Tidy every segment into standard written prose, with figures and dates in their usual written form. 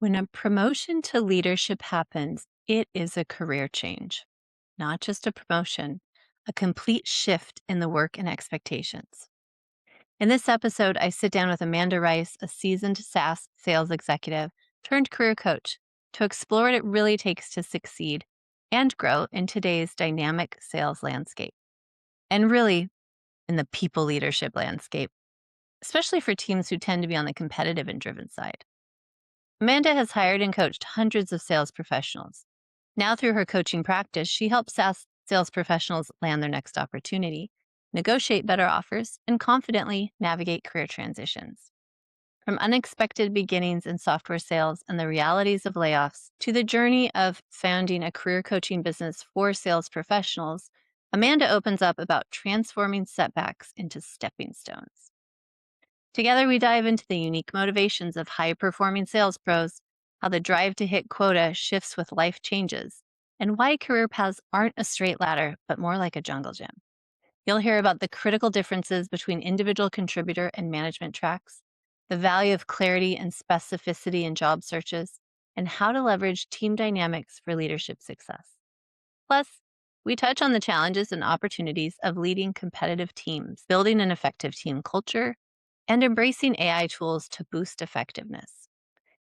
When a promotion to leadership happens, it is a career change, not just a promotion, a complete shift in the work and expectations. In this episode, I sit down with Amanda Rice, a seasoned SaaS sales executive turned career coach, to explore what it really takes to succeed and grow in today's dynamic sales landscape, and really in the people leadership landscape, especially for teams who tend to be on the competitive and driven side. Amanda has hired and coached hundreds of sales professionals. Now, through her coaching practice, she helps sales professionals land their next opportunity, negotiate better offers, and confidently navigate career transitions. From unexpected beginnings in software sales and the realities of layoffs to the journey of founding a career coaching business for sales professionals, Amanda opens up about transforming setbacks into stepping stones. Together, we dive into the unique motivations of high-performing sales pros, how the drive to hit quota shifts with life changes, and why career paths aren't a straight ladder, but more like a jungle gym. You'll hear about the critical differences between individual contributor and management tracks, the value of clarity and specificity in job searches, and how to leverage team dynamics for leadership success. Plus, we touch on the challenges and opportunities of leading competitive teams, building an effective team culture, and embracing AI tools to boost effectiveness,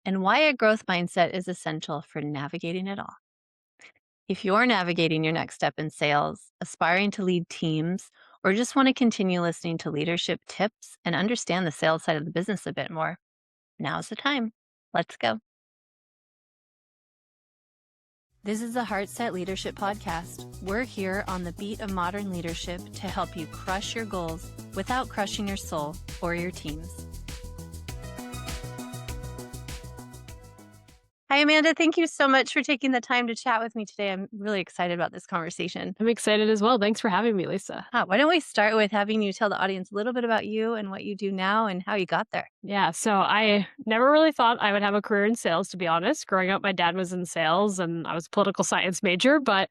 and why a growth mindset is essential for navigating it all. If you're navigating your next step in sales, aspiring to lead teams, or just want to continue listening to leadership tips and understand the sales side of the business a bit more, now's the time. Let's go. This is the HEARTset Leadership Podcast. We're here on the beat of modern leadership to help you crush your goals without crushing your soul or your teams. Hi, Amanda. Thank you so much for taking the time to chat with me today. I'm really excited about this conversation. I'm excited as well. Thanks for having me, Lisa. Why don't we start with having you tell the audience a little bit about you and what you do now and how you got there? Yeah, so I never really thought I would have a career in sales, to be honest. Growing up, my dad was in sales and I was a political science major, but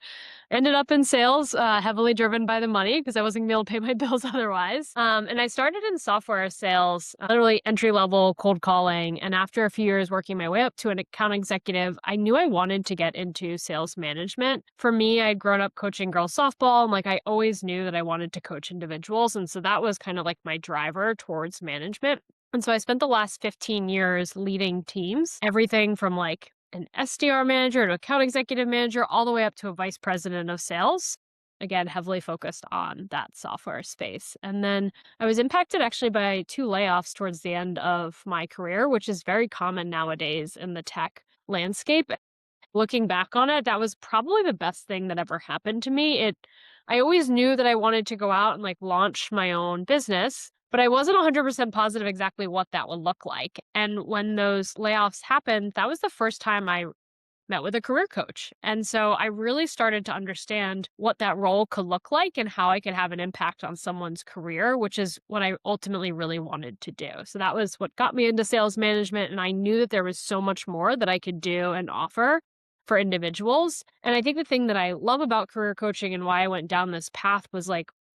ended up in sales, heavily driven by the money because I wasn't going to be able to pay my bills otherwise. And I started in software sales, literally entry level cold calling. And after a few years working my way up to an account executive, I knew I wanted to get into sales management. For me, I'd grown up coaching girls softball, and I always knew that I wanted to coach individuals. And so that was kind of like my driver towards management. And so I spent the last 15 years leading teams, everything from an SDR manager to account executive manager, all the way up to a vice president of sales. Again, heavily focused on that software space. And then I was impacted actually by 2 layoffs towards the end of my career, which is very common nowadays in the tech landscape. Looking back on it, that was probably the best thing that ever happened to me. I always knew that I wanted to go out and launch my own business, but I wasn't 100% positive exactly what that would look like. And when those layoffs happened, that was the first time I met with a career coach. And so I really started to understand what that role could look like and how I could have an impact on someone's career, which is what I ultimately really wanted to do. So that was what got me into sales management. And I knew that there was so much more that I could do and offer for individuals. And I think the thing that I love about career coaching and why I went down this path was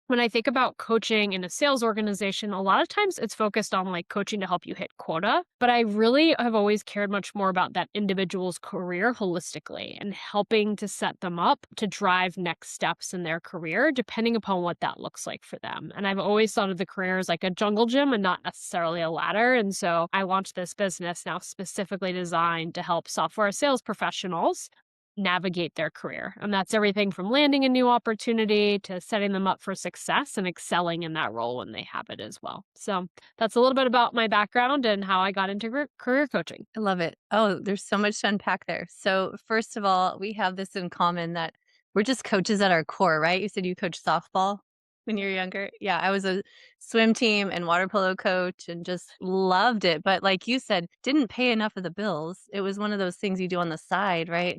when I think about coaching in a sales organization, a lot of times it's focused on coaching to help you hit quota. But I really have always cared much more about that individual's career holistically and helping to set them up to drive next steps in their career, depending upon what that looks like for them. And I've always thought of the career as like a jungle gym and not necessarily a ladder. And so I launched this business now specifically designed to help software sales professionals navigate their career. And that's everything from landing a new opportunity to setting them up for success and excelling in that role when they have it as well. So that's a little bit about my background and how I got into career coaching. I love it. Oh, there's so much to unpack there. So first of all, we have this in common that we're just coaches at our core, right? You said you coached softball when you were younger. Yeah, I was a swim team and water polo coach and just loved it. But like you said, didn't pay enough of the bills. It was one of those things you do on the side, right?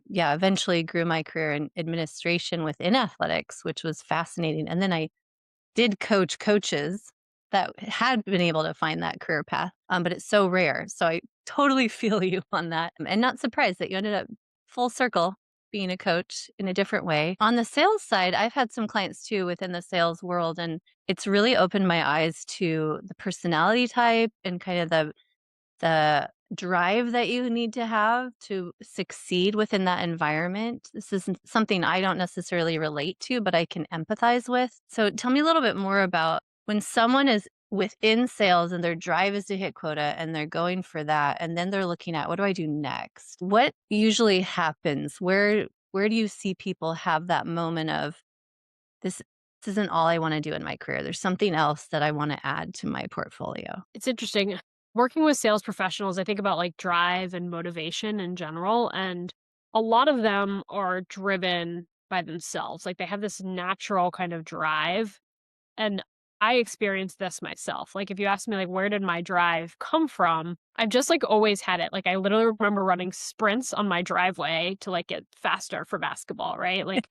Yeah, eventually grew my career in administration within athletics, which was fascinating. And then I did coach coaches that had been able to find that career path, but it's so rare. So I totally feel you on that, and not surprised that you ended up full circle being a coach in a different way. On the sales side, I've had some clients too within the sales world, and it's really opened my eyes to the personality type and kind of the drive that you need to have to succeed within that environment. This isn't something I don't necessarily relate to, but I can empathize with. So tell me a little bit more about when someone is within sales and their drive is to hit quota and they're going for that and then they're looking at what do I do next? What usually happens? Where do you see people have that moment of this this isn't all I want to do in my career. There's something else that I want to add to my portfolio. It's interesting. Working with sales professionals, I think about like drive and motivation in general. And a lot of them are driven by themselves. Like they have this natural kind of drive. And I experienced this myself. Like if you ask me like where did my drive come from? I've just like always had it. Like I literally remember running sprints on my driveway to like get faster for basketball, right? Like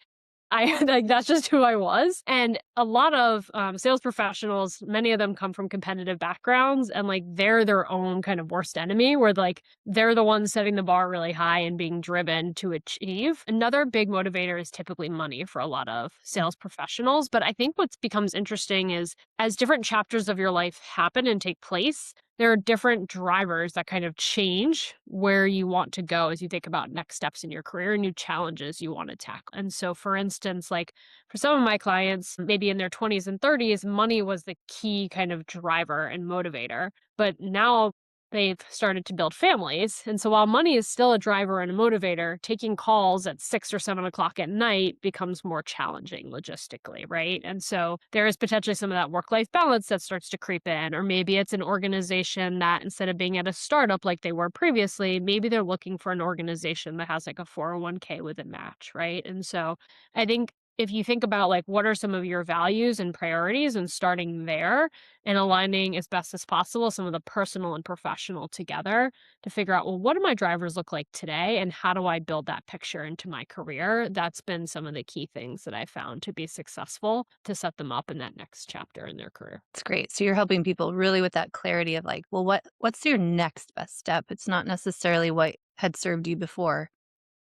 I like that's just who I was. And a lot of sales professionals, many of them come from competitive backgrounds and like they're their own kind of worst enemy where like they're the ones setting the bar really high and being driven to achieve. Another big motivator is typically money for a lot of sales professionals. But I think what becomes interesting is as different chapters of your life happen and take place, there are different drivers that kind of change where you want to go as you think about next steps in your career and new challenges you want to tackle. And so, for instance, like for some of my clients, maybe in their 20s and 30s, money was the key kind of driver and motivator. But now they've started to build families. And so while money is still a driver and a motivator, taking calls at 6 or 7 o'clock at night becomes more challenging logistically, right? And so there is potentially some of that work life balance that starts to creep in. Or maybe it's an organization that instead of being at a startup like they were previously, maybe they're looking for an organization that has like a 401k with a match, right? And so I think if you think about like what are some of your values and priorities and starting there and aligning as best as possible some of the personal and professional together to figure out, well, what do my drivers look like today and how do I build that picture into my career? That's been some of the key things that I found to be successful to set them up in that next chapter in their career. It's great. So you're helping people really with that clarity of like, well, what's your next best step? It's not necessarily what had served you before.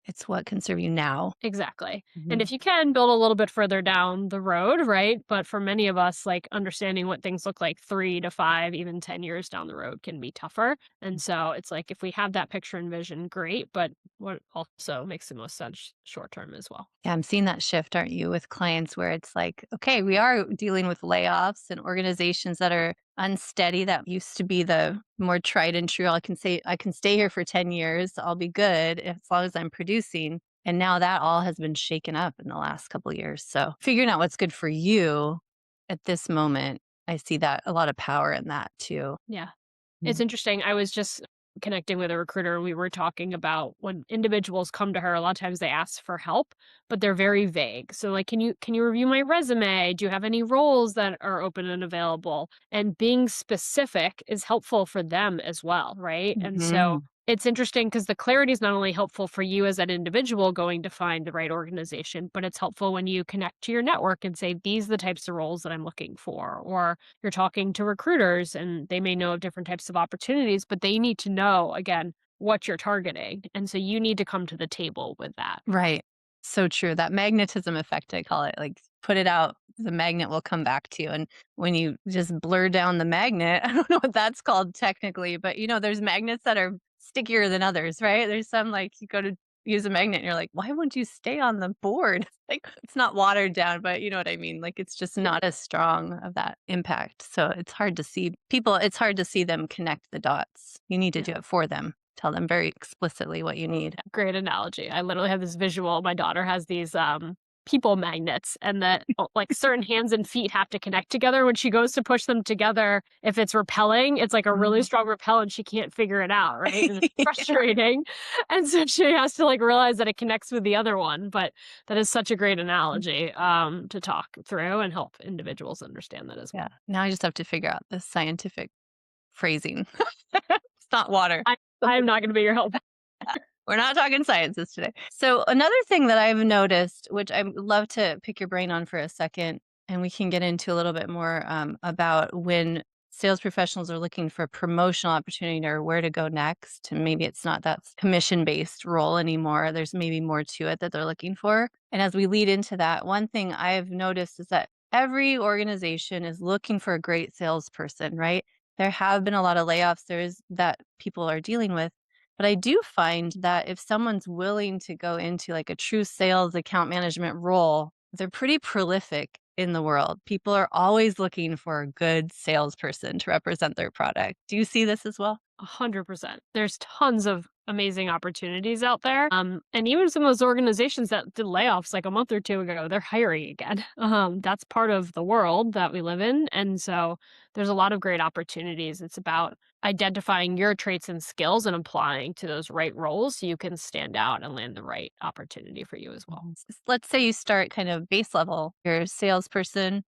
It's what can serve you now. Exactly. And Mhm. if you can build a little bit further down the road, right? But for many of us, like understanding what things look like 3 to 5, even 10 years down the road can be tougher. And so it's like if we have that picture and vision, great. But what also makes the most sense short term as well. Yeah, I'm seeing that shift, aren't you, with clients where it's like, okay, we are dealing with layoffs and organizations that are unsteady. That used to be the more tried and true. I can stay here for 10 years. I'll be good as long as I'm producing. And now that all has been shaken up in the last couple of years. So figuring out what's good for you at this moment, I see that a lot of power in that too. Yeah. It's Mm. interesting. I was just connecting with a recruiter and we were talking about when individuals come to her, a lot of times they ask for help, but they're very vague. So like, can you review my resume? Do you have any roles that are open and available? And being specific is helpful for them as well, right? And so Mhm. it's interesting because the clarity is not only helpful for you as an individual going to find the right organization, but it's helpful when you connect to your network and say, these are the types of roles that I'm looking for, or you're talking to recruiters and they may know of different types of opportunities, but they need to know, again, what you're targeting. And so you need to come to the table with that. Right. So true. That magnetism effect, I call it. Like, put it out, the magnet will come back to you. And when you just blur down the magnet, I don't know what that's called technically, but there's magnets that are stickier than others, right? There's some like you go to use a magnet and you're like, why won't you stay on the board? Like, it's not watered down, but you know what I mean? Like, it's just Yeah. not as strong of that impact. So it's hard to see people, it's hard to see them connect the dots. You need to Yeah. do it for them. Tell them very explicitly what you need. Great analogy. I literally have this visual. My daughter has these people magnets and that like certain hands and feet have to connect together when she goes to push them together. If it's repelling, it's like a really Mhm. strong repel and she can't figure it out, right? And it's frustrating. And so she has to like realize that it connects with the other one. But that is such a great analogy to talk through and help individuals understand that as well. Yeah. Now I just have to figure out the scientific phrasing. It's not water. I am not going to be your help. We're not talking sciences today. So another thing that I've noticed, which I would love to pick your brain on for a second, and we can get into a little bit more about when sales professionals are looking for a promotional opportunity or where to go next. And maybe it's not that commission based role anymore. There's maybe more to it that they're looking for. And as we lead into that, one thing I've noticed is that every organization is looking for a great salesperson, right? There have been a lot of layoffs that people are dealing with. But I do find that if someone's willing to go into like a true sales account management role, they're pretty prolific in the world. People are always looking for a good salesperson to represent their product. Do you see this as well? 100%. There's tons of amazing opportunities out there. And even some of those organizations that did layoffs like a month or two ago, they're hiring again. That's part of the world that we live in. And so there's a lot of great opportunities. It's about identifying your traits and skills and applying to those right roles so you can stand out and land the right opportunity for you as well. Mhm. Let's say you start kind of base level. You're a salesperson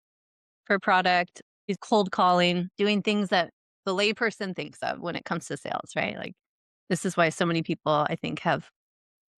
for product, is cold calling, doing things that the layperson thinks of when it comes to sales, right? Like this is why so many people I think have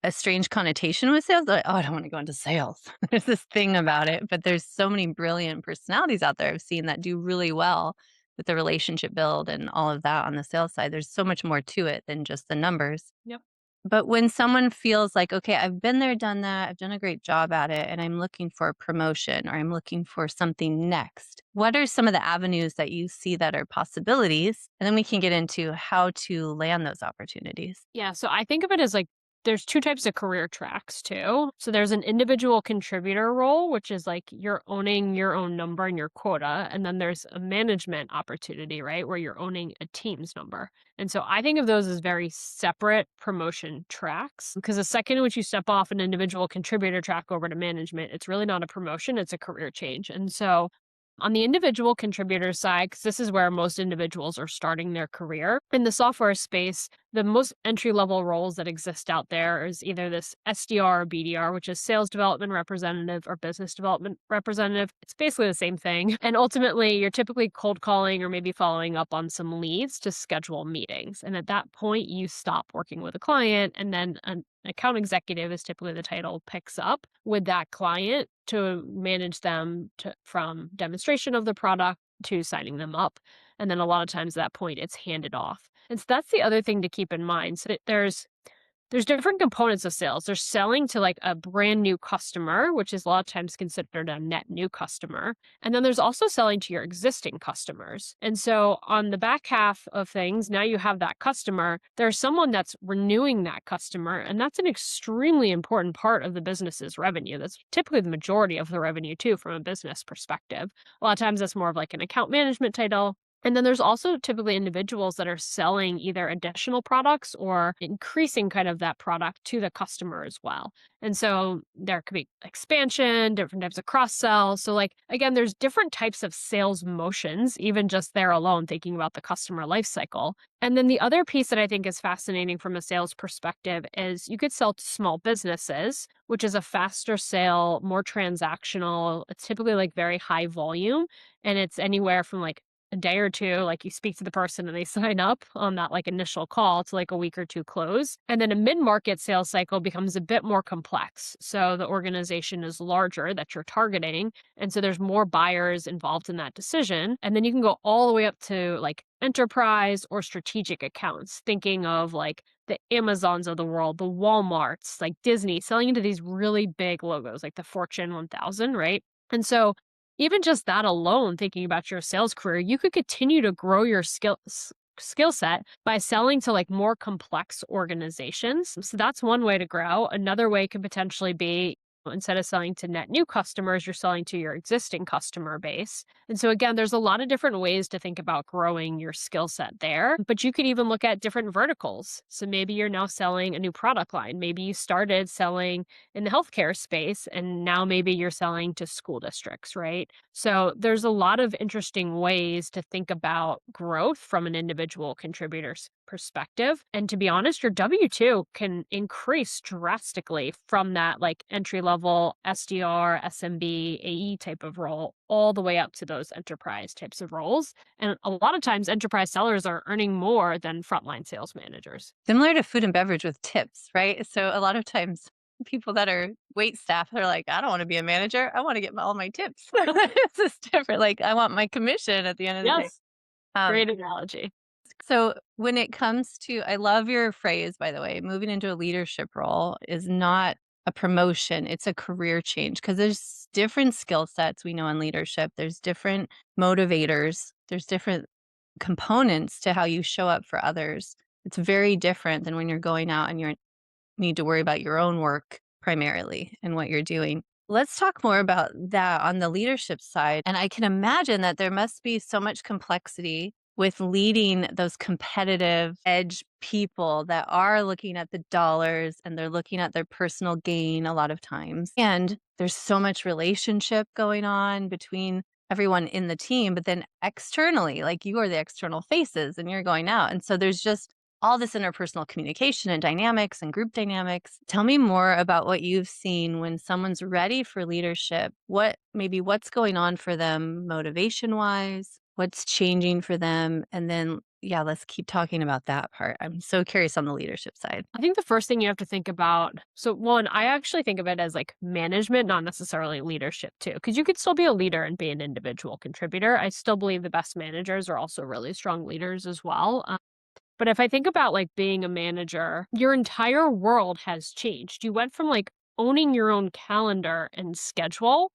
a strange connotation with sales. They're like, oh, I don't want to go into sales. There's this thing about it, but there's so many brilliant personalities out there I've seen that do really well with the relationship build and all of that on the sales side. There's so much more to it than just the numbers. Yep. But when someone feels like, okay, I've been there, done that, I've done a great job at it, and I'm looking for a promotion or I'm looking for something next, what are some of the avenues that you see that are possibilities? And then we can get into how to land those opportunities. Yeah, so I think of it as like there's two types of career tracks too. So there's an individual contributor role, which is like you're owning your own number and your quota. And then there's a management opportunity, right? Where you're owning a team's number. And so I think of those as very separate promotion tracks because the second in which you step off an individual contributor track over to management, it's really not a promotion, it's a career change. And so on the individual contributor side, because this is where most individuals are starting their career in the software space, the most entry level roles that exist out there is either this SDR or BDR, which is sales development representative or business development representative. It's basically the same thing. And ultimately, you're typically cold calling or maybe following up on some leads to schedule meetings. And at that point, you stop working with a client, and then an account executive is typically the title, picks up with that client to manage them from demonstration of the product to signing them up. And then a lot of times at that point, it's handed off. And so that's the other thing to keep in mind. So that there's different components of sales. There's selling to like a brand new customer, which is a lot of times considered a net new customer. And then there's also selling to your existing customers. And so on the back half of things, now you have that customer, there's someone that's renewing that customer. And that's an extremely important part of the business's revenue. That's typically the majority of the revenue too, from a business perspective. A lot of times that's more of like an account management title. And then there's also typically individuals that are selling either additional products or increasing kind of that product to the customer as well. And so there could be expansion, different types of cross sell. So, like, again, there's different types of sales motions, even just there alone, thinking about the customer life cycle. And then the other piece that I think is fascinating from a sales perspective is you could sell to small businesses, which is a faster sale, more transactional. It's typically like very high volume, and it's anywhere from like a day or two, like you speak to the person and they sign up on that like initial call to like a week or two close. And then a mid-market sales cycle becomes a bit more complex. So the organization is larger that you're targeting. And so there's more buyers involved in that decision. And then you can go all the way up to like enterprise or strategic accounts, thinking of like the Amazons of the world, the Walmarts, like Disney, selling into these really big logos, like the Fortune 1000, right? And so even just that alone, thinking about your sales career, you could continue to grow your skill set by selling to like more complex organizations. So that's one way to grow. Another way could potentially be instead of selling to net new customers, you're selling to your existing customer base. And so again, there's a lot of different ways to think about growing your skill set there, but you could even look at different verticals. So maybe you're now selling a new product line. Maybe you started selling in the healthcare space and now maybe you're selling to school districts, right? So there's a lot of interesting ways to think about growth from an individual contributor's perspective. And to be honest, your W 2 can increase drastically from that like entry level SDR, SMB, AE type of role, all the way up to those enterprise types of roles. And a lot of times, enterprise sellers are earning more than frontline sales managers. Similar to food and beverage with tips, right? So a lot of times people that are wait staff are like, I don't want to be a manager. I want to get all my tips. It's just different. Like I want my commission at the end of the day. Yes, Um, great analogy. so when it comes to, I love your phrase, by the way, moving into a leadership role is not a promotion. It's a career change because there's different skill sets we know in leadership. There's different motivators. There's different components to how you show up for others. It's very different than when you're going out and you need to worry about your own work primarily and what you're doing. Let's talk more about that on the leadership side. And I can imagine that there must be so much complexity with leading those competitive edge people that are looking at the dollars and they're looking at their personal gain a lot of times. And there's so much relationship going on between everyone in the team, but then externally, like you are the external faces and you're going out. And so there's just all this interpersonal communication and dynamics and group dynamics. Tell me more about what you've seen when someone's ready for leadership. What's going on for them motivation wise? What's changing for them? And then, yeah, let's keep talking about that part. I'm so curious on the leadership side. I think the first thing you have to think about, so one, I actually think of it as like management, not necessarily leadership too, because you could still be a leader and be an individual contributor. I still believe the best managers are also really strong leaders as well. But if I think about like being a manager, your entire world has changed. You went from like owning your own calendar and schedule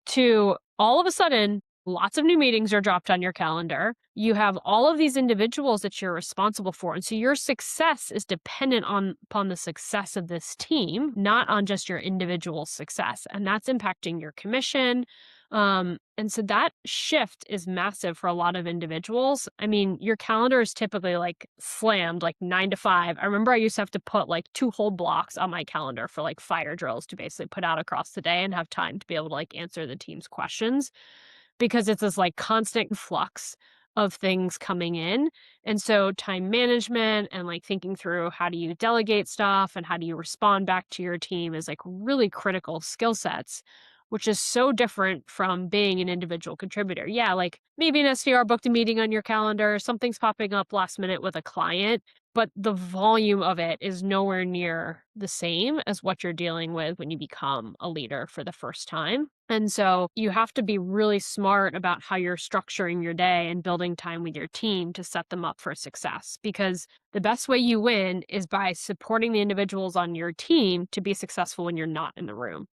to all of a sudden, lots of new meetings are dropped on your calendar. You have all of these individuals that you're responsible for. And so your success is dependent upon the success of this team, not on just your individual success. And that's impacting your commission. And so that shift is massive for a lot of individuals. I mean, your calendar is typically like slammed like 9 to 5. I remember I used to have to put like 2 whole blocks on my calendar for like fire drills to basically put out across the day and have time to be able to like answer the team's questions because it's this like constant flux of things coming in. And so time management and like thinking through how do you delegate stuff and how do you respond back to your team is like really critical skill sets, which is so different from being an individual contributor. Yeah, like maybe an SDR booked a meeting on your calendar, something's popping up last minute with a client, but the volume of it is nowhere near the same as what you're dealing with when you become a leader for the first time. And so you have to be really smart about how you're structuring your day and building time with your team to set them up for success. Because the best way you win is by supporting the individuals on your team to be successful when you're not in the room.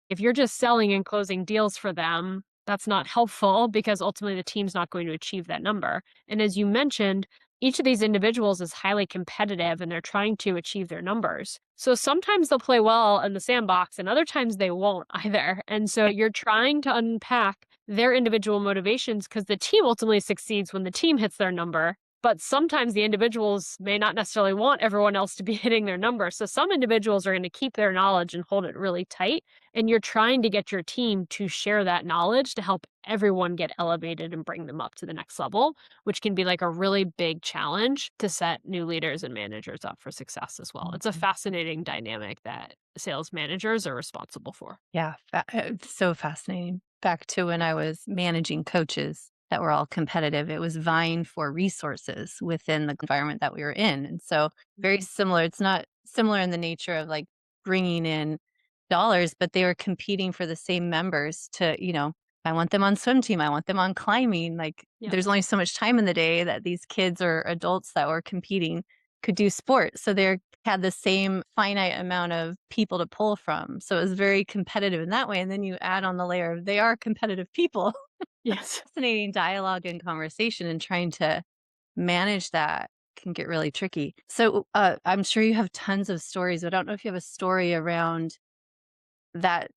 If you're just selling and closing deals for them, that's not helpful because ultimately the team's not going to achieve that number. And as you mentioned, each of these individuals is highly competitive and they're trying to achieve their numbers. So sometimes they'll play well in the sandbox and other times they won't either. And so you're trying to unpack their individual motivations because the team ultimately succeeds when the team hits their number. But sometimes the individuals may not necessarily want everyone else to be hitting their number. So some individuals are going to keep their knowledge and hold it really tight. And you're trying to get your team to share that knowledge to help everyone get elevated and bring them up to the next level, which can be like a really big challenge to set new leaders and managers up for success as well. It's a Mhm. fascinating dynamic that sales managers are responsible for. Yeah, it's so fascinating. Back to when I was managing coaches that were all competitive, it was vying for resources within the environment that we were in. And so, very Mhm. similar. It's not similar in the nature of like bringing in dollars, but they were competing for the same members to, I want them on swim team, I want them on climbing. Like, Yep. there's only so much time in the day that these kids or adults that were competing could do sports. So they had the same finite amount of people to pull from. So it was very competitive in that way. And then you add on the layer of they are competitive people. Yes. Fascinating dialogue and conversation and trying to manage that can get really tricky. So I'm sure you have tons of stories. I don't know if you have a story around that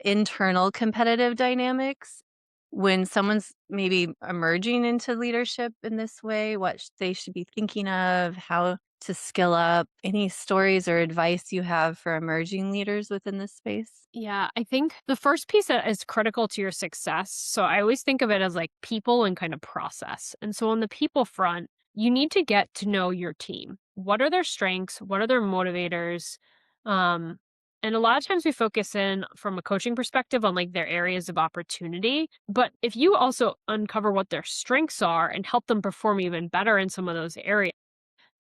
internal competitive dynamics when someone's maybe emerging into leadership in this way, what they should be thinking of, how to skill up, any stories or advice you have for emerging leaders within this space? Yeah, I think the first piece that is critical to your success. So I always think of it as like people and kind of process. And so on the people front, you need to get to know your team. What are their strengths? What are their motivators? Um, and a lot of times we focus in from a coaching perspective on like their areas of opportunity. But if you also uncover what their strengths are and help them perform even better in some of those areas,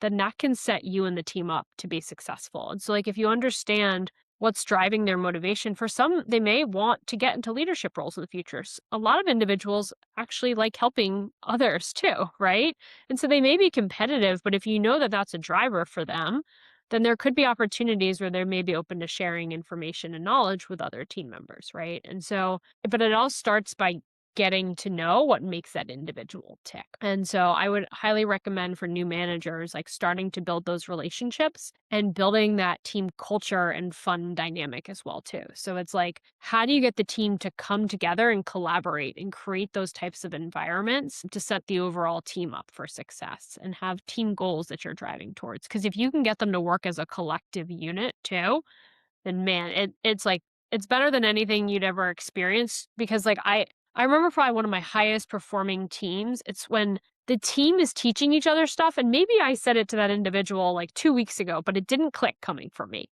then that can set you and the team up to be successful. And so, like, if you understand what's driving their motivation, for some, they may want to get into leadership roles in the future. A lot of individuals actually like helping others too, right? And so they may be competitive, but if you know that that's a driver for them, then there could be opportunities where they may be open to sharing information and knowledge with other team members, right? And so, but it all starts by getting to know what makes that individual tick. And so I would highly recommend for new managers, like starting to build those relationships and building that team culture and fun dynamic as well too. So it's like, how do you get the team to come together and collaborate and create those types of environments to set the overall team up for success and have team goals that you're driving towards? Because if you can get them to work as a collective unit too, then man, it's like it's better than anything you'd ever experienced because like I remember probably one of my highest performing teams. It's when the team is teaching each other stuff and maybe I said it to that individual like 2 weeks ago, but it didn't click coming from me.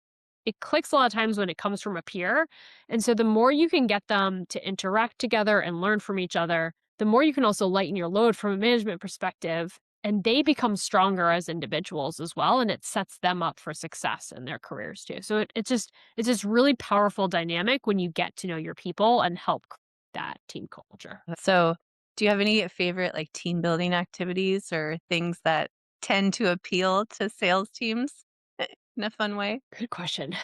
It clicks a lot of times when it comes from a peer. And so the more you can get them to interact together and learn from each other, the more you can also lighten your load from a management perspective. And they become stronger as individuals as well. And it sets them up for success in their careers too. So it's this really powerful dynamic when you get to know your people and help create that team culture. So, do you have any favorite like team building activities or things that tend to appeal to sales teams in a fun way? Good question.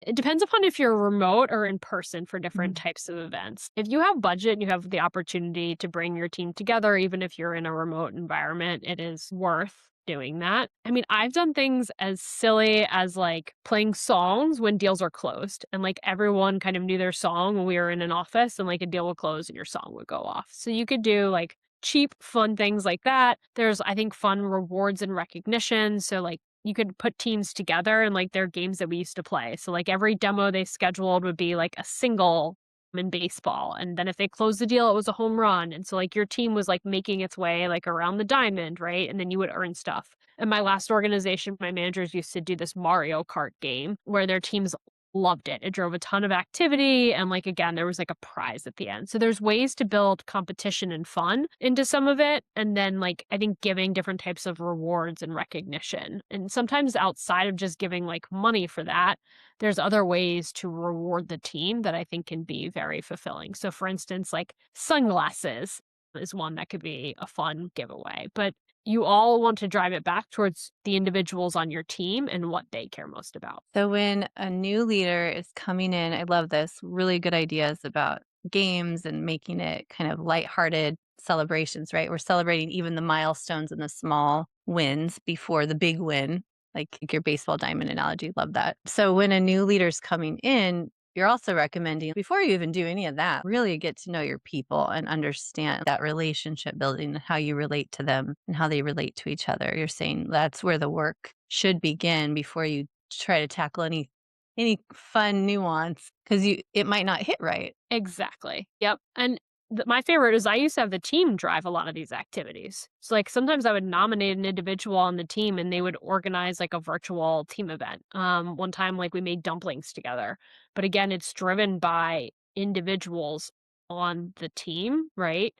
It depends upon if you're remote or in person for different Mm. types of events. If you have budget and you have the opportunity to bring your team together, even if you're in a remote environment, it is worth doing that. I mean, I've done things as silly as like playing songs when deals are closed and like everyone kind of knew their song when we were in an office and like a deal would close and your song would go off. So you could do like cheap, fun things like that. There's, I think, fun rewards and recognition. So, like, you could put teams together and like their games that we used to play. So like every demo they scheduled would be like a single in baseball. And then if they closed the deal, it was a home run. And so like your team was like making its way like around the diamond, right? And then you would earn stuff. In my last organization, my managers used to do this Mario Kart game where their teams loved it. It drove a ton of activity. And like, again, there was like a prize at the end. So there's ways to build competition and fun into some of it. And then like, I think giving different types of rewards and recognition. And sometimes outside of just giving like money for that, there's other ways to reward the team that I think can be very fulfilling. So for instance, like sunglasses is one that could be a fun giveaway. But you all want to drive it back towards the individuals on your team and what they care most about. So when a new leader is coming in, I love this, really good ideas about games and making it kind of lighthearted celebrations, right? We're celebrating even the milestones and the small wins before the big win, like your baseball diamond analogy. Love that. So when a new leader's coming in, you're also recommending before you even do any of that, really get to know your people and understand that relationship building, and how you relate to them and how they relate to each other. You're saying that's where the work should begin before you try to tackle any fun nuance because you it might not hit right. Exactly. Yep. And my favorite is I used to have the team drive a lot of these activities. So, like, sometimes I would nominate an individual on the team and they would organize like a virtual team event. One time, like, we made dumplings together. But again, it's driven by individuals on the team, right?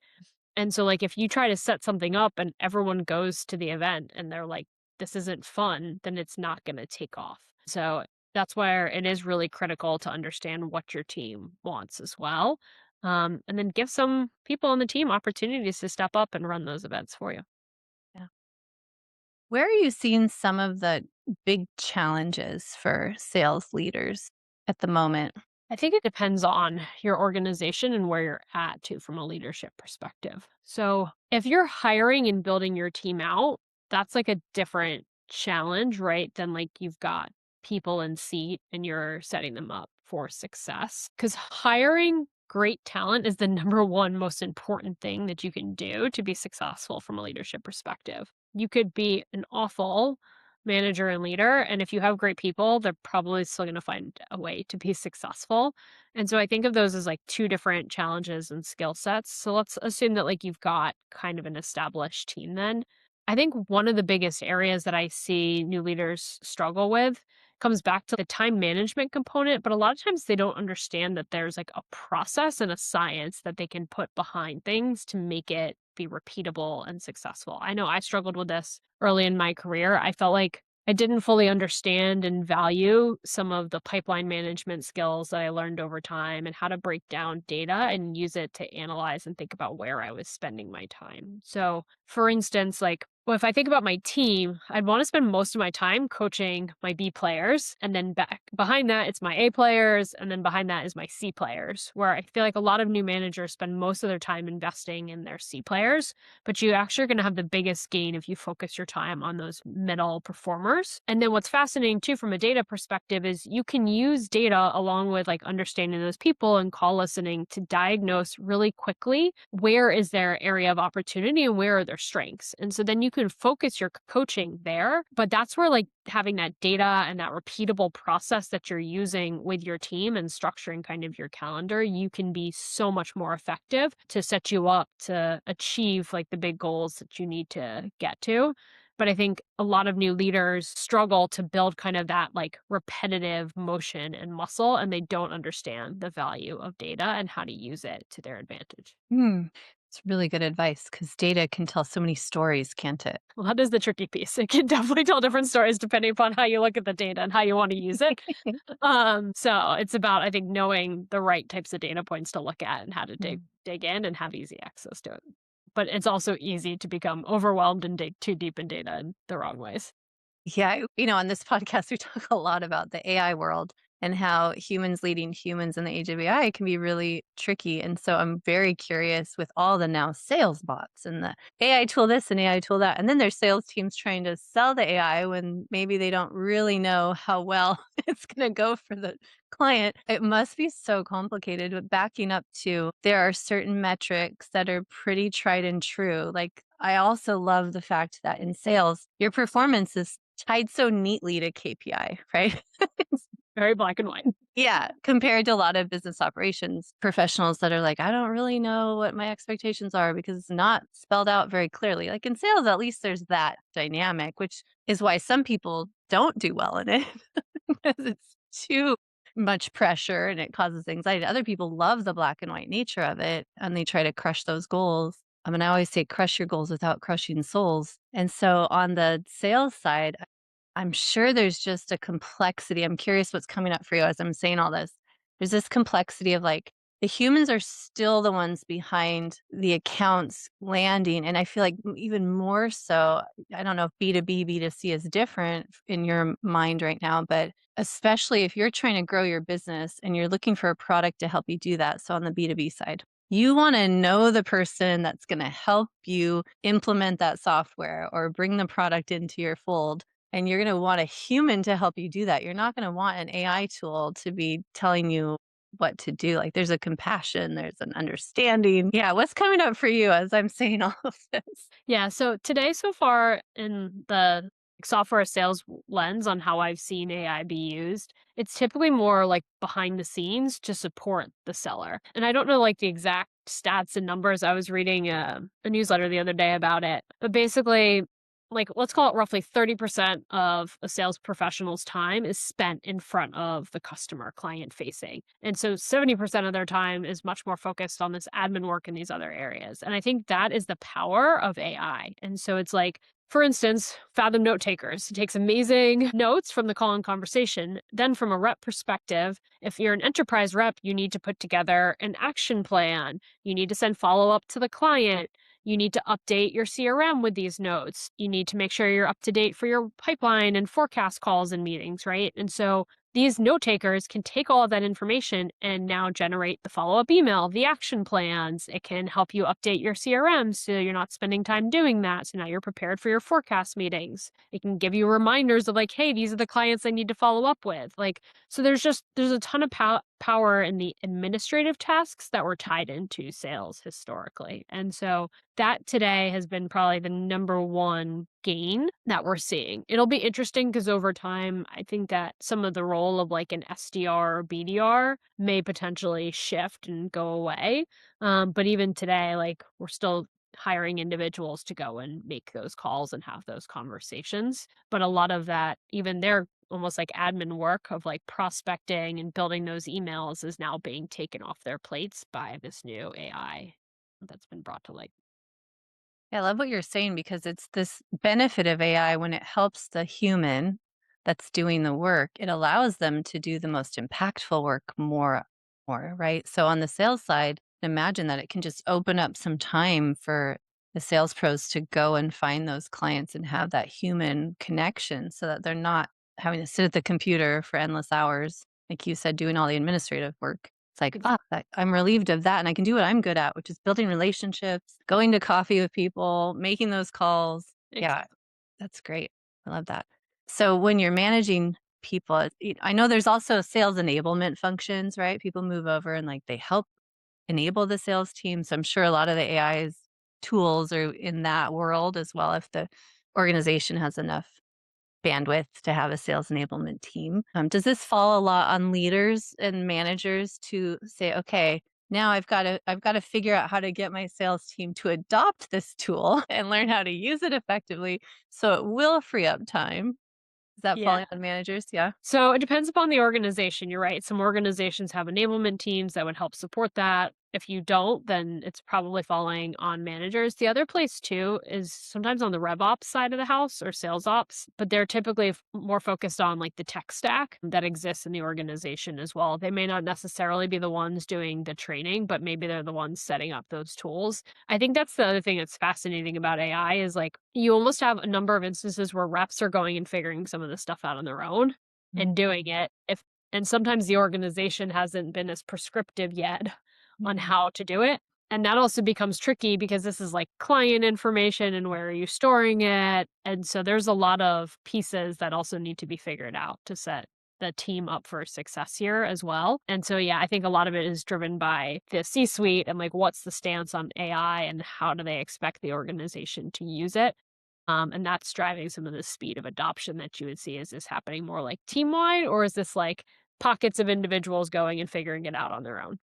And so, like, if you try to set something up and everyone goes to the event and they're like, this isn't fun, then it's not going to take off. So, that's where it is really critical to understand what your team wants as well. And then give some people on the team opportunities to step up and run those events for you. Yeah. Where are you seeing some of the big challenges for sales leaders at the moment? I think it depends on your organization and where you're at too from a leadership perspective. So, if you're hiring and building your team out, that's like a different challenge, right? Than like you've got people in seat and you're setting them up for success. Cuz hiring great talent is the number one most important thing that you can do to be successful from a leadership perspective. You could be an awful manager and leader. And if you have great people, they're probably still going to find a way to be successful. And so I think of those as like two different challenges and skill sets. So let's assume that like you've got kind of an established team then. I think one of the biggest areas that I see new leaders struggle with comes back to the time management component, but a lot of times they don't understand that there's like a process and a science that they can put behind things to make it be repeatable and successful. I know I struggled with this early in my career. I felt like I didn't fully understand and value some of the pipeline management skills that I learned over time and how to break down data and use it to analyze and think about where I was spending my time. So, for instance, like Well, if I think about my team, I'd want to spend most of my time coaching my B players. And then back behind that, it's my A players. And then behind that is my C players, where I feel like a lot of new managers spend most of their time investing in their C players. But you actually are going to have the biggest gain if you focus your time on those middle performers. And then what's fascinating too, from a data perspective, is you can use data along with like understanding those people and call listening to diagnose really quickly where is their area of opportunity and where are their strengths. And so then you can focus your coaching there. But that's where like having that data and that repeatable process that you're using with your team and structuring kind of your calendar, you can be so much more effective to set you up to achieve like the big goals that you need to get to. But I think a lot of new leaders struggle to build kind of that like repetitive motion and muscle, and they don't understand the value of data and how to use it to their advantage. Hmm. It's really good advice because data can tell so many stories, can't it? Well, that is the tricky piece. It can definitely tell different stories depending upon how you look at the data and how you want to use it. So it's about, I think, knowing the right types of data points to look at and how to dig in and have easy access to it. But it's also easy to become overwhelmed and dig too deep in data in the wrong ways. Yeah, on this podcast, we talk a lot about the AI world and how humans leading humans in the age of AI can be really tricky. And so I'm very curious with all the now sales bots and the AI tool this and AI tool that. And then there's sales teams trying to sell the AI when maybe they don't really know how well it's going to go for the client. It must be so complicated, but backing up to there are certain metrics that are pretty tried and true. Like I also love the fact that in sales, your performance is tied so neatly to KPI, right? Very black and white. Yeah, compared to a lot of business operations professionals that are like, I don't really know what my expectations are because it's not spelled out very clearly. Like in sales, at least there's that dynamic, which is why some people don't do well in it because it's too much pressure and it causes anxiety. Other people love the black and white nature of it and they try to crush those goals. I mean, I always say crush your goals without crushing souls. And so on the sales side, I'm sure there's just a complexity. I'm curious what's coming up for you as I'm saying all this. There's this complexity of like the humans are still the ones behind the accounts landing. And I feel like even more so, I don't know if B2B, B2C is different in your mind right now, but especially if you're trying to grow your business and you're looking for a product to help you do that. So on the B2B side, you want to know the person that's going to help you implement that software or bring the product into your fold and you're gonna want a human to help you do that. You're not gonna want an AI tool to be telling you what to do. Like, there's a compassion, there's an understanding. Yeah, what's coming up for you as I'm saying all of this? Yeah. So today, so far in the software sales lens on how I've seen AI be used, it's typically more like behind the scenes to support the seller. And I don't know like the exact stats and numbers. I was reading a newsletter the other day about it, but basically, like let's call it roughly 30% of a sales professional's time is spent in front of the customer, client facing. And so 70% of their time is much more focused on this admin work in these other areas. And I think that is the power of AI. And so it's like, for instance, Fathom note takers. It takes amazing notes from the call and conversation. Then, from a rep perspective, if you're an enterprise rep, you need to put together an action plan. You need to send follow up to the client. You need to update your CRM with these notes. You need to make sure you're up to date for your pipeline and forecast calls and meetings, right? And so these note takers can take all of that information and now generate the follow up email, the action plans. It can help you update your CRM so you're not spending time doing that. So now you're prepared for your forecast meetings. It can give you reminders of like, hey, these are the clients I need to follow up with. Like, so there's a ton of power in the administrative tasks that were tied into sales historically. And so that today has been probably the number one gain that we're seeing. It'll be interesting because over time, I think that some of the role of like an SDR or BDR may potentially shift and go away. But even today, like we're still hiring individuals to go and make those calls and have those conversations. But a lot of that, even their almost like admin work of like prospecting and building those emails is now being taken off their plates by this new AI that's been brought to light. Yeah, I love what you're saying because it's this benefit of AI when it helps the human that's doing the work, it allows them to do the most impactful work more, right? So on the sales side, imagine that it can just open up some time for the sales pros to go and find those clients and have that human connection so that they're not having to sit at the computer for endless hours, like you said, doing all the administrative work. It's like, Ex- I'm relieved of that and I can do what I'm good at, which is building relationships, going to coffee with people, making those calls. Yeah, Exactly. that's great. I love that. So when you're managing people, I know there's also sales enablement functions, right? People move over and like they help enable the sales team. So I'm sure a lot of the AI's tools are in that world as well if the organization has enough bandwidth to have a sales enablement team. Does this fall a lot on leaders and managers to say, okay, now I've got to figure out how to get my sales team to adopt this tool and learn how to use it effectively so it will free up time. Is that Yeah. falling on managers? Yeah. So it depends upon the organization. You're right. Some organizations have enablement teams that would help support that. If you don't, then it's probably falling on managers. The other place too is sometimes on the rev ops side of the house or sales ops, but they're typically more focused on like the tech stack that exists in the organization as well. They may not necessarily be the ones doing the training, but maybe they're the ones setting up those tools. I think that's the other thing that's fascinating about AI is like you almost have a number of instances where reps are going and figuring some of this stuff out on their own and doing it. If and sometimes the organization hasn't been as prescriptive yet on Mhm. how to do it. And that also becomes tricky because this is like client information and where are you storing it? And so there's a lot of pieces that also need to be figured out to set the team up for success here as well. And so, yeah, I think a lot of it is driven by the C suite and like what's the stance on AI and how do they expect the organization to use it. And that's driving some of the speed of adoption that you would see. Is this happening more like team wide or is this like pockets of individuals going and figuring it out on their own?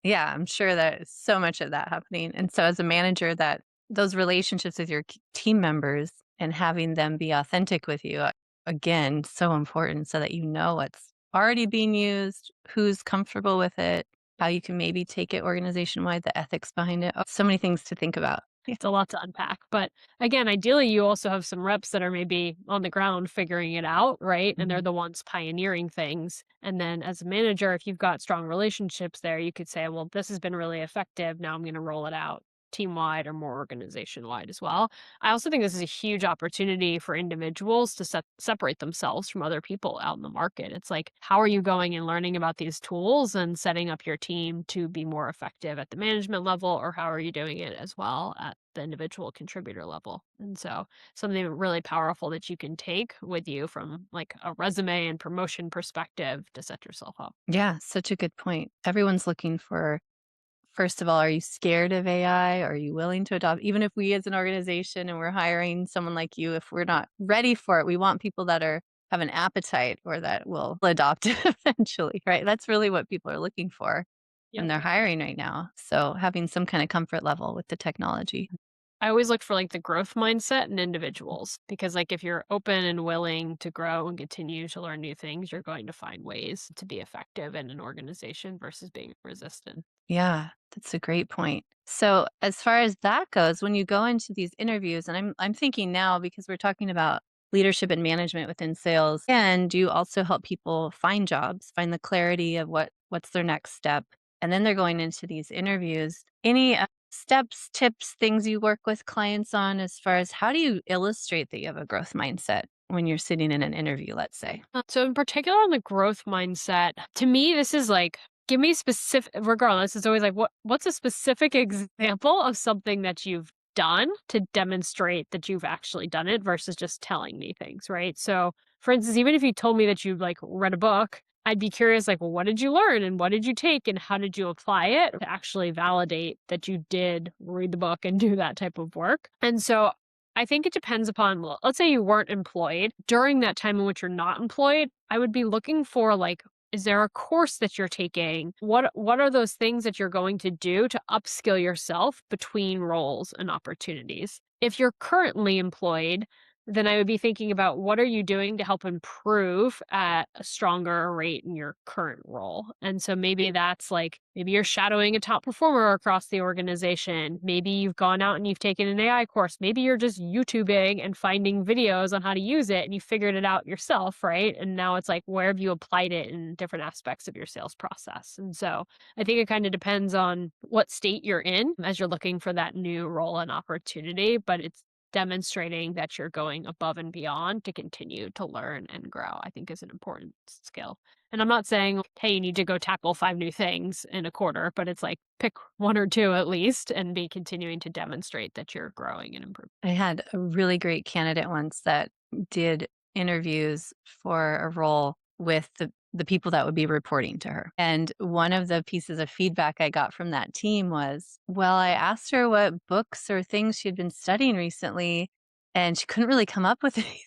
Yeah, I'm sure there's so much of that happening. And so as a manager that those relationships with your team members and having them be authentic with you, again, so important so that you know what's already being used, who's comfortable with it, how you can maybe take it organization wide, the ethics behind it. Oh, so many things to think about. Yeah. It's a lot to unpack. But again, ideally, you also have some reps that are maybe on the ground figuring it out, right? And they're Mhm. the ones pioneering things. And then as a manager, if you've got strong relationships there, you could say, well, this has been really effective. Now I'm going to roll it out team wide or more organization wide as well. I also think this is a huge opportunity for individuals to separate themselves from other people out in the market. It's like, how are you going and learning about these tools and setting up your team to be more effective at the management level, or how are you doing it as well at the individual contributor level? And so, something really powerful that you can take with you from like a resume and promotion perspective to set yourself up. Yeah, such a good point. Everyone's looking for, first of all, are you scared of AI? Are you willing to adopt? Even if we as an organization and we're hiring someone like you, if we're not ready for it, we want people that are have an appetite or that will adopt it eventually, right? That's really what people are looking for when Yep. they're hiring right now. So having some kind of comfort level with the technology. I always look for like the growth mindset in individuals because like if you're open and willing to grow and continue to learn new things, you're going to find ways to be effective in an organization versus being resistant. Yeah, that's a great point. So as far as that goes, when you go into these interviews, and I'm thinking now because we're talking about leadership and management within sales, and you also help people find jobs, find the clarity of what's their next step, and then they're going into these interviews. Any steps, tips, things you work with clients on as far as how do you illustrate that you have a growth mindset when you're sitting in an interview, let's say? So in particular on the growth mindset, to me, this is like, give me specific, regardless, it's always like, what's a specific example of something that you've done to demonstrate that you've actually done it versus just telling me things, right? So for instance, even if you told me that you like read a book, I'd be curious, like, well, what did you learn and what did you take and how did you apply it to actually validate that you did read the book and do that type of work? And so I think it depends upon, well, let's say you weren't employed. During that time in which you're not employed, I would be looking for like, is there a course that you're taking? What are those things that you're going to do to upskill yourself between roles and opportunities? If you're currently employed, then I would be thinking about what are you doing to help improve at a stronger rate in your current role. And so maybe that's like, maybe you're shadowing a top performer across the organization. Maybe you've gone out and you've taken an AI course. Maybe you're just YouTubing and finding videos on how to use it and you figured it out yourself, right? And now it's like, where have you applied it in different aspects of your sales process? And so I think it kind of depends on what state you're in as you're looking for that new role and opportunity, but it's demonstrating that you're going above and beyond to continue to learn and grow, I think is an important skill. And I'm not saying, hey, you need to go tackle 5 new things in a quarter, but it's like pick 1 or 2 at least and be continuing to demonstrate that you're growing and improving. I had a really great candidate once that did interviews for a role with the people that would be reporting to her. And one of the pieces of feedback I got from that team was, well, I asked her what books or things she had been studying recently, and she couldn't really come up with anything.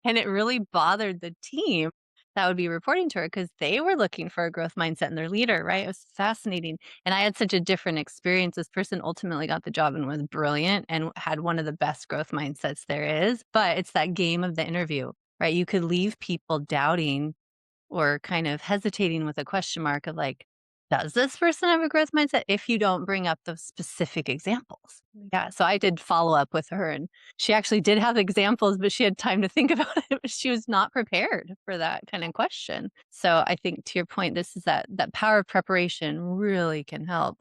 And it really bothered the team that would be reporting to her because they were looking for a growth mindset in their leader, right? It was fascinating. And I had such a different experience. This person ultimately got the job and was brilliant and had one of the best growth mindsets there is. But it's that game of the interview, right? You could leave people doubting or kind of hesitating with a question mark of like, does this person have a growth mindset if you don't bring up those specific examples? Yeah. So I did follow up with her and she actually did have examples, but she had time to think about it. But she was not prepared for that kind of question. So I think to your point, this is that power of preparation really can help.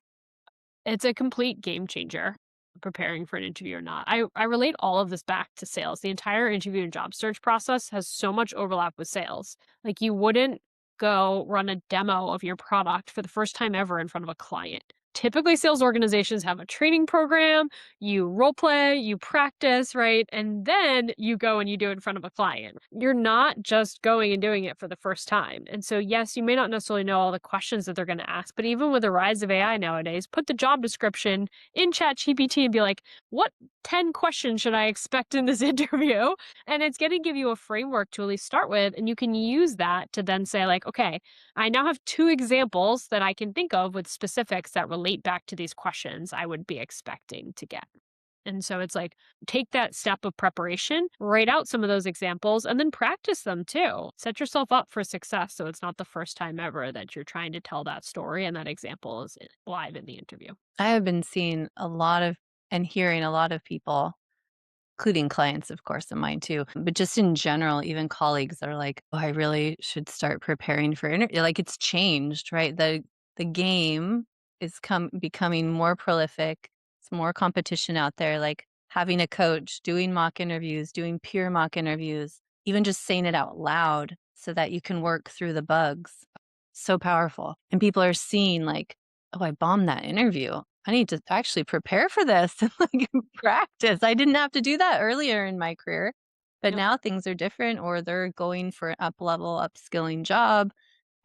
It's a complete game changer, preparing for an interview or not. I relate all of this back to sales. The entire interview and job search process has so much overlap with sales. Like you wouldn't go run a demo of your product for the first time ever in front of a client. Typically, sales organizations have a training program, you role play, you practice, right? And then you go and you do it in front of a client. You're not just going and doing it for the first time. And so, yes, you may not necessarily know all the questions that they're going to ask, but even with the rise of AI nowadays, put the job description in ChatGPT and be like, what 10 questions should I expect in this interview? And it's going to give you a framework to at least start with. And you can use that to then say, like, okay, I now have 2 examples that I can think of with specifics that relate back to these questions I would be expecting to get. And so it's like, take that step of preparation, write out some of those examples, and then practice them too. Set yourself up for success so it's not the first time ever that you're trying to tell that story and that example is live in the interview. I have been seeing a lot of and hearing a lot of people, including clients, of course, and mine too. But just in general, even colleagues that are like, "Oh, I really should start preparing for interview." Like it's changed, right? The game is becoming more prolific. It's more competition out there. Like having a coach, doing mock interviews, doing peer mock interviews, even just saying it out loud so that you can work through the bugs. So powerful. And people are seeing like, "Oh, I bombed that interview. I need to actually prepare for this and like practice." I didn't have to do that earlier in my career, but Yep. now things are different or they're going for an up level, upskilling job.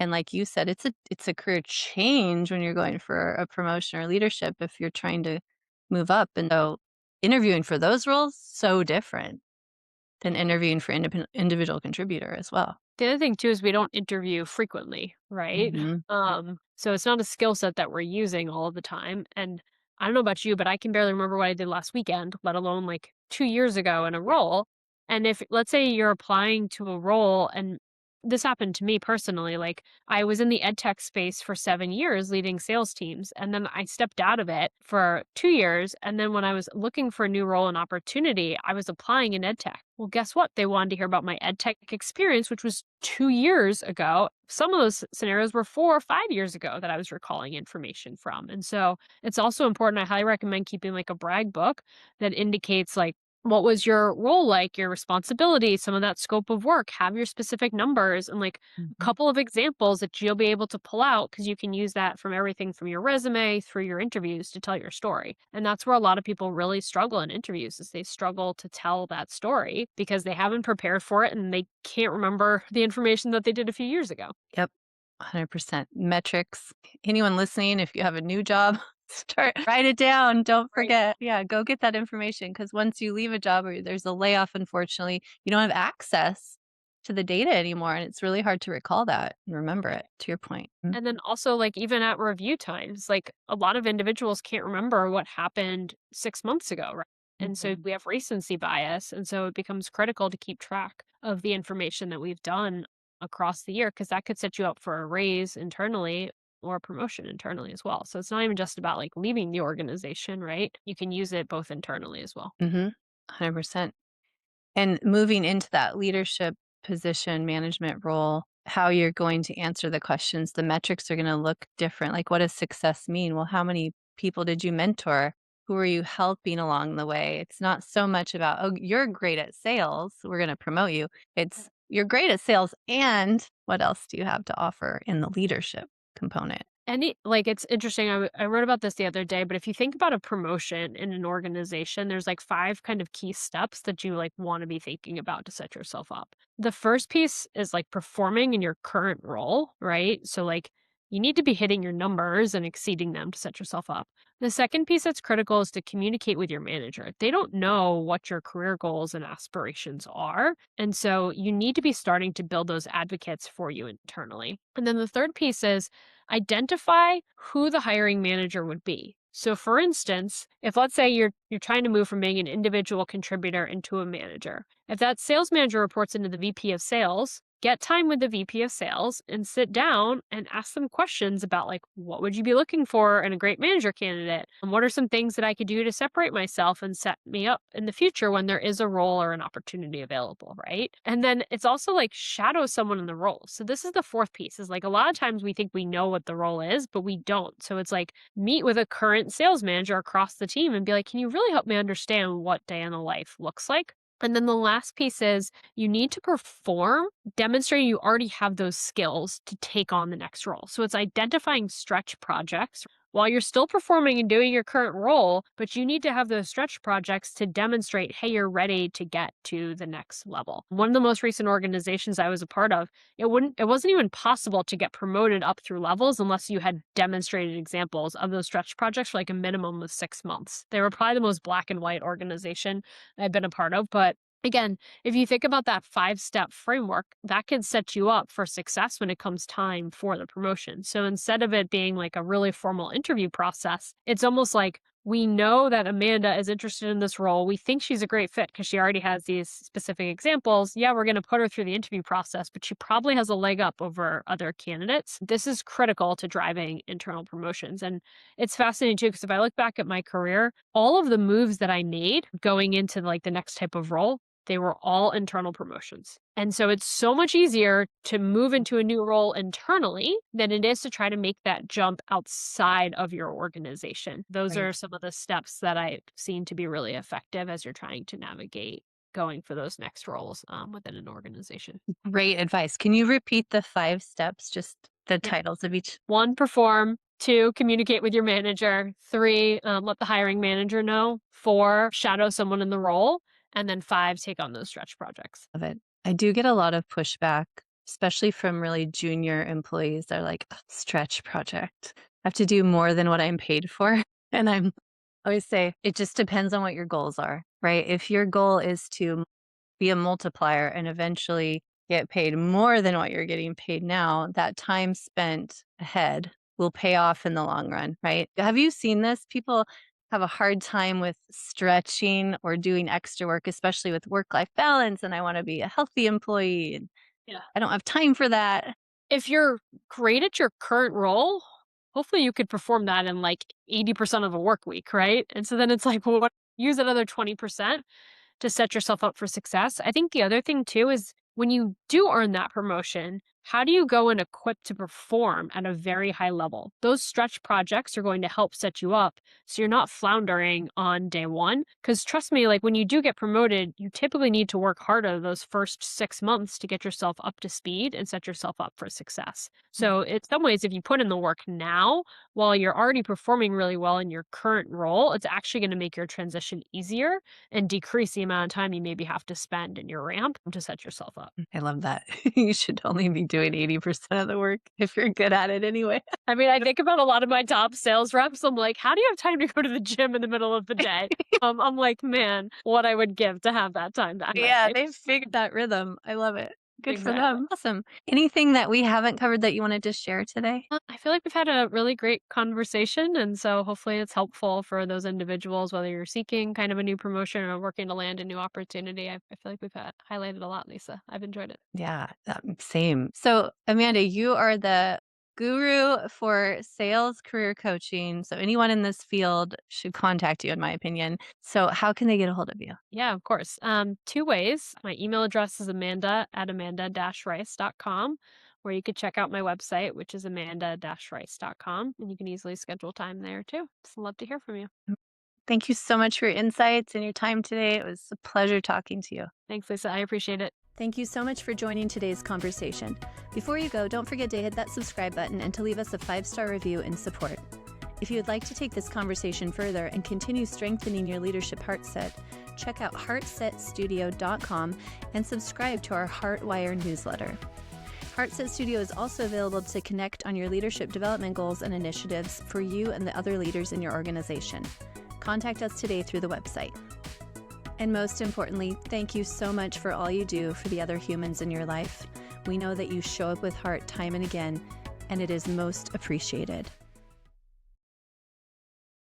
And like you said, it's a career change when you're going for a promotion or leadership if you're trying to move up. And so interviewing for those roles, so different than interviewing for individual contributor as well. The other thing too is we don't interview frequently, right? Mhm. So it's not a skill set that we're using all of the time. And I don't know about you, but I can barely remember what I did last weekend, let alone like 2 years ago in a role. And if let's say you're applying to a role and this happened to me personally, like I was in the ed tech space for 7 years leading sales teams. And then I stepped out of it for 2 years. And then when I was looking for a new role and opportunity, I was applying in ed tech. Well, guess what? They wanted to hear about my ed tech experience, which was 2 years ago. Some of those scenarios were 4 or 5 years ago that I was recalling information from. And so it's also important. I highly recommend keeping like a brag book that indicates like, what was your role like, your responsibility, some of that scope of work, have your specific numbers and like a Mhm. couple of examples that you'll be able to pull out because you can use that from everything from your resume through your interviews to tell your story. And that's where a lot of people really struggle in interviews is they struggle to tell that story because they haven't prepared for it and they can't remember the information that they did a few years ago. Yep. 100% metrics. Anyone listening, if you have a new job, write it down. Don't Right. forget. Yeah, go get that information because once you leave a job or there's a layoff, unfortunately, you don't have access to the data anymore. And it's really hard to recall that and remember it, to your point. Mm. And then also, like, even at review times, like, a lot of individuals can't remember what happened 6 months ago, right? And so we have recency bias. And so it becomes critical to keep track of the information that we've done across the year, because that could set you up for a raise internally or a promotion internally as well. So it's not even just about like leaving the organization, right? You can use it both internally as well. Mm-hmm. 100%. And moving into that leadership position, management role, how you're going to answer the questions, the metrics are going to look different. Like, what does success mean? Well, how many people did you mentor? Who are you helping along the way? It's not so much about, oh, you're great at sales, we're going to promote you. It's you're great at sales, and what else do you have to offer in the leadership component? Like, it's interesting. I wrote about this the other day, but if you think about a promotion in an organization, there's like five kind of key steps that you like want to be thinking about to set yourself up. The first piece is like performing in your current role, right? So like you need to be hitting your numbers and exceeding them to set yourself up. The second piece that's critical is to communicate with your manager. They don't know what your career goals and aspirations are. And so you need to be starting to build those advocates for you internally. And then the third piece is identify who the hiring manager would be. So for instance, if let's say you're trying to move from being an individual contributor into a manager. If that sales manager reports into the VP of sales, get time with the VP of sales and sit down and ask them questions about like what would you be looking for in a great manager candidate? And what are some things that I could do to separate myself and set me up in the future when there is a role or an opportunity available, right? And then it's also like shadow someone in the role. So this is the fourth piece is like a lot of times we think we know what the role is, but we don't. So it's like meet with a current sales manager across the team and be like, can you really help me understand what day in the life looks like? And then the last piece is you need to perform, demonstrating you already have those skills to take on the next role. So it's identifying stretch projects while you're still performing and doing your current role, but you need to have those stretch projects to demonstrate, hey, you're ready to get to the next level. One of the most recent organizations I was a part of, it wasn't even possible to get promoted up through levels unless you had demonstrated examples of those stretch projects for like a minimum of 6 months. They were probably the most black and white organization I've been a part of, but again, if you think about that 5-step framework, that can set you up for success when it comes time for the promotion. So instead of it being like a really formal interview process, it's almost like we know that Amanda is interested in this role. We think she's a great fit because she already has these specific examples. Yeah, we're going to put her through the interview process, but she probably has a leg up over other candidates. This is critical to driving internal promotions. And it's fascinating too, because if I look back at my career, all of the moves that I made going into like the next type of role, they were all internal promotions. And so it's so much easier to move into a new role internally than it is to try to make that jump outside of your organization. Those Right. are some of the steps that I've seen to be really effective as you're trying to navigate going for those next roles within an organization. Great advice. Can you repeat the 5 steps, just the Yep. titles of each? 1, perform. 2, communicate with your manager. 3, let the hiring manager know. 4, shadow someone in the role. And then 5, take on those stretch projects. Of it. I do get a lot of pushback, especially from really junior employees. They're like, "Ugh, stretch project. I have to do more than what I'm paid for." And I always say, it just depends on what your goals are, right? If your goal is to be a multiplier and eventually get paid more than what you're getting paid now, that time spent ahead will pay off in the long run, right? Have you seen this? People have a hard time with stretching or doing extra work, especially with work life balance. And I want to be a healthy employee and Yeah. I don't have time for that. If you're great at your current role, hopefully you could perform that in like 80% of a work week, right? And so then it's like, well, use another 20% to set yourself up for success. I think the other thing too is when you do earn that promotion, how do you go and equip to perform at a very high level? Those stretch projects are going to help set you up so you're not floundering on day one. Because trust me, like when you do get promoted, you typically need to work harder those first 6 months to get yourself up to speed and set yourself up for success. So, in some ways, if you put in the work now, while you're already performing really well in your current role, it's actually going to make your transition easier and decrease the amount of time you maybe have to spend in your ramp to set yourself up. I love that. You should only be doing 80% of the work if you're good at it anyway. I mean, I think about a lot of my top sales reps. I'm like, how do you have time to go to the gym in the middle of the day? I'm like, man, what I would give to have that time back. Yeah, Right? they've figured that rhythm. I love it. Good for Exactly. them. Awesome. Anything that we haven't covered that you wanted to share today? I feel like we've had a really great conversation, and so hopefully it's helpful for those individuals, whether you're seeking kind of a new promotion or working to land a new opportunity. I feel like we've highlighted a lot, Lisa. I've enjoyed it. Yeah, same. So, Amanda, you are the guru for sales career coaching. So, anyone in this field should contact you, in my opinion. So, how can they get a hold of you? Yeah, of course. Two ways. My email address is amanda@amanda-rice.com, where you could check out my website, which is amanda-rice.com, and you can easily schedule time there too. Just love to hear from you. Thank you so much for your insights and your time today. It was a pleasure talking to you. Thanks, Lisa. I appreciate it. Thank you so much for joining today's conversation. Before you go, don't forget to hit that subscribe button and to leave us a 5-star review in support. If you would like to take this conversation further and continue strengthening your leadership heart set, check out heartsetstudio.com and subscribe to our Heartwire newsletter. HeartSet Studio is also available to connect on your leadership development goals and initiatives for you and the other leaders in your organization. Contact us today through the website. And most importantly, thank you so much for all you do for the other humans in your life. We know that you show up with heart time and again, and it is most appreciated.